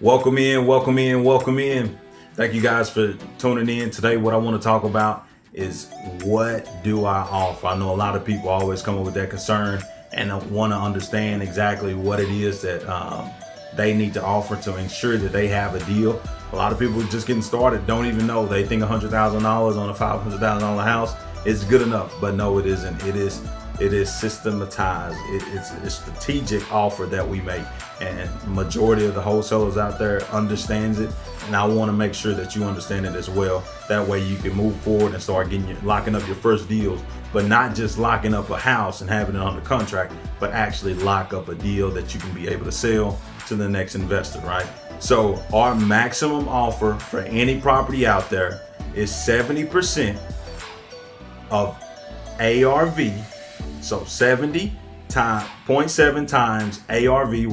Welcome in, welcome in, welcome in. Thank you guys for tuning in. Today, what I want to talk about is what do I offer? I know a lot of people always come up with that concern and want to understand exactly what it is that they need to offer to ensure that they have a deal. A lot of people just getting started don't even know. They think $100,000 on a $500,000 house is good enough, but no, it isn't. It is systematized. It's a strategic offer that we make, and majority of the wholesalers out there understands it. And I want to make sure that you understand it as well. That way you can move forward and start locking up your first deals, but not just locking up a house and having it under contract, but actually lock up a deal that you can be able to sell to the next investor, right? So our maximum offer for any property out there is 70% of ARV. So 0.7 times ARV,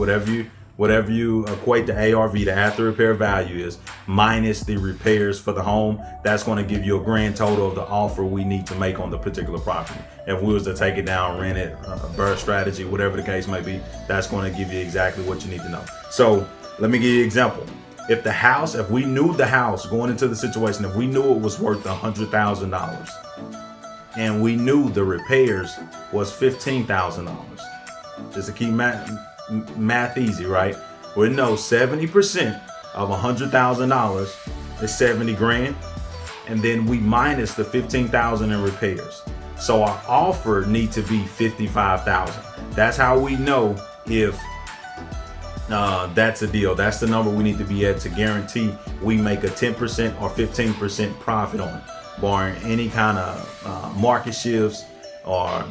whatever you equate the ARV, the after repair value is, minus the repairs for the home. That's going to give you a grand total of the offer we need to make on the particular property. If we was to take it down, rent it, burst strategy, whatever the case may be, that's going to give you exactly what you need to know. So let me give you an example. If we knew the house going into the situation, if we knew it was worth $100,000, and we knew the repairs was $15,000. Just to keep math easy, right? We know 70% of $100,000 is 70 grand, and then we minus the 15,000 in repairs. So our offer needs to be 55,000. That's how we know if that's a deal. That's the number we need to be at to guarantee we make a 10% or 15% profit on it, barring any kind of market shifts or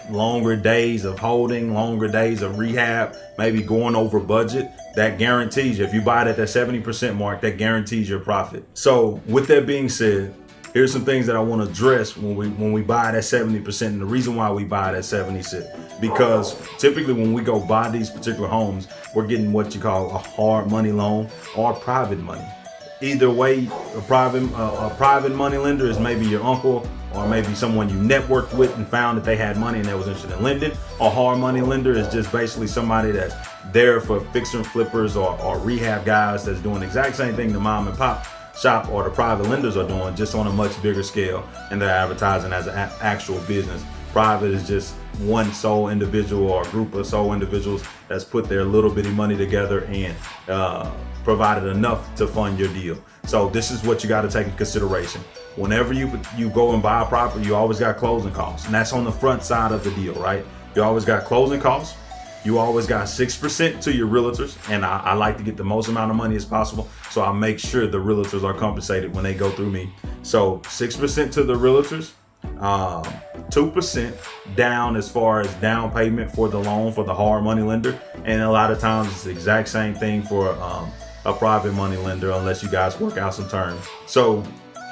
longer days of holding, longer days of rehab, maybe going over budget. That guarantees you, if you buy it at that 70% mark, that guarantees your profit. So with that being said, here's some things that I want to address when we buy it at 70%. And the reason why we buy it at 70%, because typically when we go buy these particular homes, we're getting what you call a hard money loan or private money. Either way, a private money lender is maybe your uncle or maybe someone you networked with and found that they had money and they was interested in lending. A hard money lender is just basically somebody that's there for fixer and flippers or rehab guys that's doing the exact same thing the mom and pop shop or the private lenders are doing, just on a much bigger scale, and they're advertising as an actual business. Private is just one sole individual or a group of sole individuals that's put their little bitty money together and provided enough to fund your deal. So this is what you got to take in consideration. Whenever you go and buy a property, you always got closing costs, and that's on the front side of the deal, right? You always got closing costs. You always got 6% to your realtors, and I like to get the most amount of money as possible, so I make sure the realtors are compensated when they go through me. So 6% to the realtors, 2% down as far as down payment for the loan for the hard money lender, and a lot of times it's the exact same thing for a private money lender, unless you guys work out some terms. So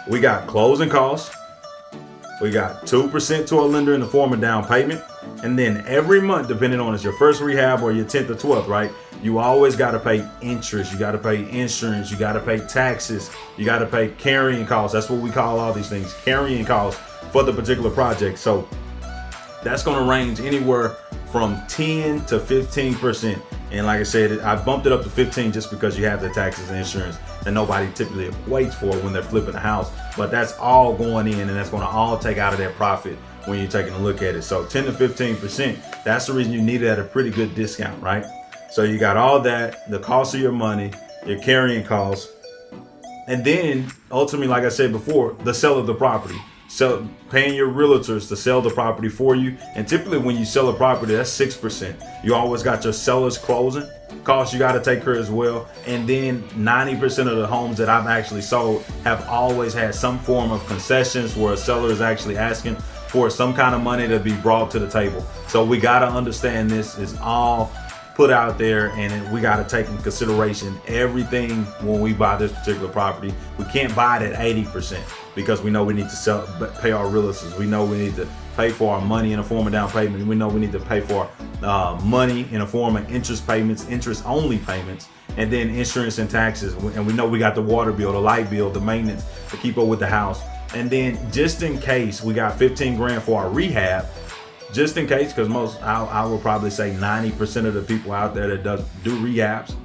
we got closing costs. We got 2% to a lender in the form of down payment. And then every month, depending on it's your first rehab or your 10th or 12th, right? You always got to pay interest. You got to pay insurance. You got to pay taxes. You got to pay carrying costs. That's what we call all these things, carrying costs for the particular project. So that's going to range anywhere from 10 to 15%. And like I said, I bumped it up to 15 just because you have the taxes and insurance that nobody typically equates for when they're flipping a house. But that's all going in, and that's going to all take out of that profit when you're taking a look at it. So 10 to 15%, that's the reason you need it at a pretty good discount, right? So you got all that, the cost of your money, your carrying costs, and then ultimately, like I said before, the sale of the property. So paying your realtors to sell the property for you. And typically when you sell a property, that's 6%. You always got your seller's closing costs you got to take care as well. And then 90% of the homes that I've actually sold have always had some form of concessions where a seller is actually asking for some kind of money to be brought to the table. So we got to understand this is all put out there, and we got to take in consideration everything when we buy this particular property. We can't buy it at 80% because we know we need to pay our realtors. We know we need to pay for our money in a form of down payment. We know we need to pay for money in a form of interest payments, interest only payments, and then insurance and taxes. And we know we got the water bill, the light bill, the maintenance to keep up with the house. And then just in case we got 15 grand for our rehab, just in case, because I will probably say 90% of the people out there that do rehabs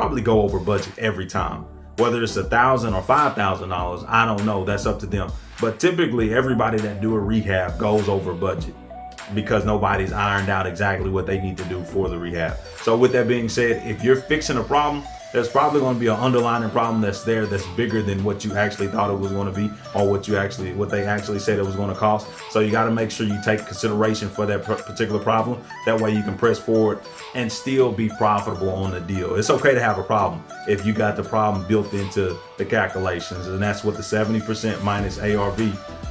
probably go over budget every time. Whether it's $1,000 or $5,000, I don't know. That's up to them. But typically, everybody that do a rehab goes over budget because nobody's ironed out exactly what they need to do for the rehab. So with that being said, if you're fixing a problem, there's probably going to be an underlying problem that's bigger than what you actually thought it was going to be, or what they actually said it was going to cost. So you got to make sure you take consideration for that particular problem. That way you can press forward and still be profitable on the deal. It's okay to have a problem if you got the problem built into the calculations, and that's what the 70% minus ARV,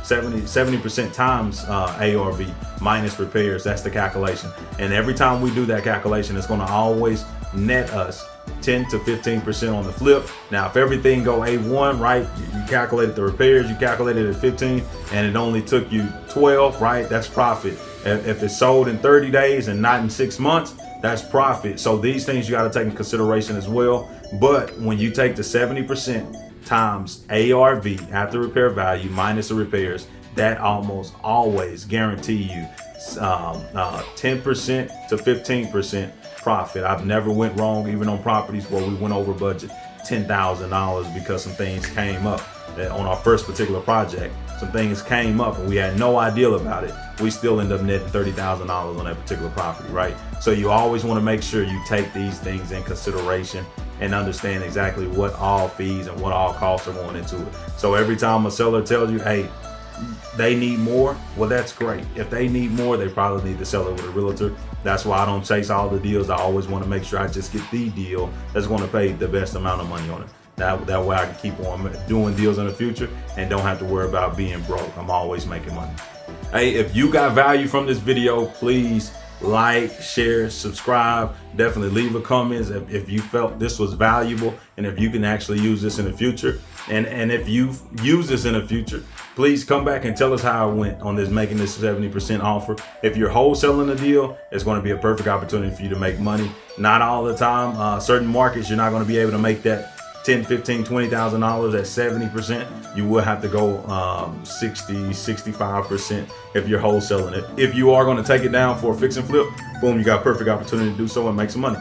70% times ARV minus repairs. That's the calculation. And every time we do that calculation, it's going to always net us 10 to 15% on the flip. Now, if everything go A1, right, you calculated the repairs, you calculated at 15, and it only took you 12, right, that's profit. If it's sold in 30 days and not in 6 months, that's profit. So these things you got to take in consideration as well. But when you take the 70% times ARV, after repair value, minus the repairs, that almost always guarantee you 10% to 15% profit. I've never went wrong, even on properties where we went over budget $10,000 because some things came up. On our first particular project, some things came up and we had no idea about it. We still end up netting $30,000 on that particular property, right? So you always want to make sure you take these things in consideration and understand exactly what all fees and what all costs are going into it. So every time a seller tells you, hey, they need more, well, that's great. If they need more, they probably need to sell it with a realtor. That's why I don't chase all the deals. I always want to make sure I just get the deal that's going to pay the best amount of money on it. That way I can keep on doing deals in the future and don't have to worry about being broke. I'm always making money. Hey, if you got value from this video, please like, share, subscribe. Definitely leave a comment if you felt this was valuable and if you can actually use this in the future. And if you use this in the future, please come back and tell us how it went on making this 70% offer. If you're wholesaling a deal, it's going to be a perfect opportunity for you to make money. Not all the time. Certain markets, you're not going to be able to make that $10, $15, $20,000 at 70%. You will have to go 60, 65% if you're wholesaling it. If you are going to take it down for a fix and flip, boom, you got a perfect opportunity to do so and make some money.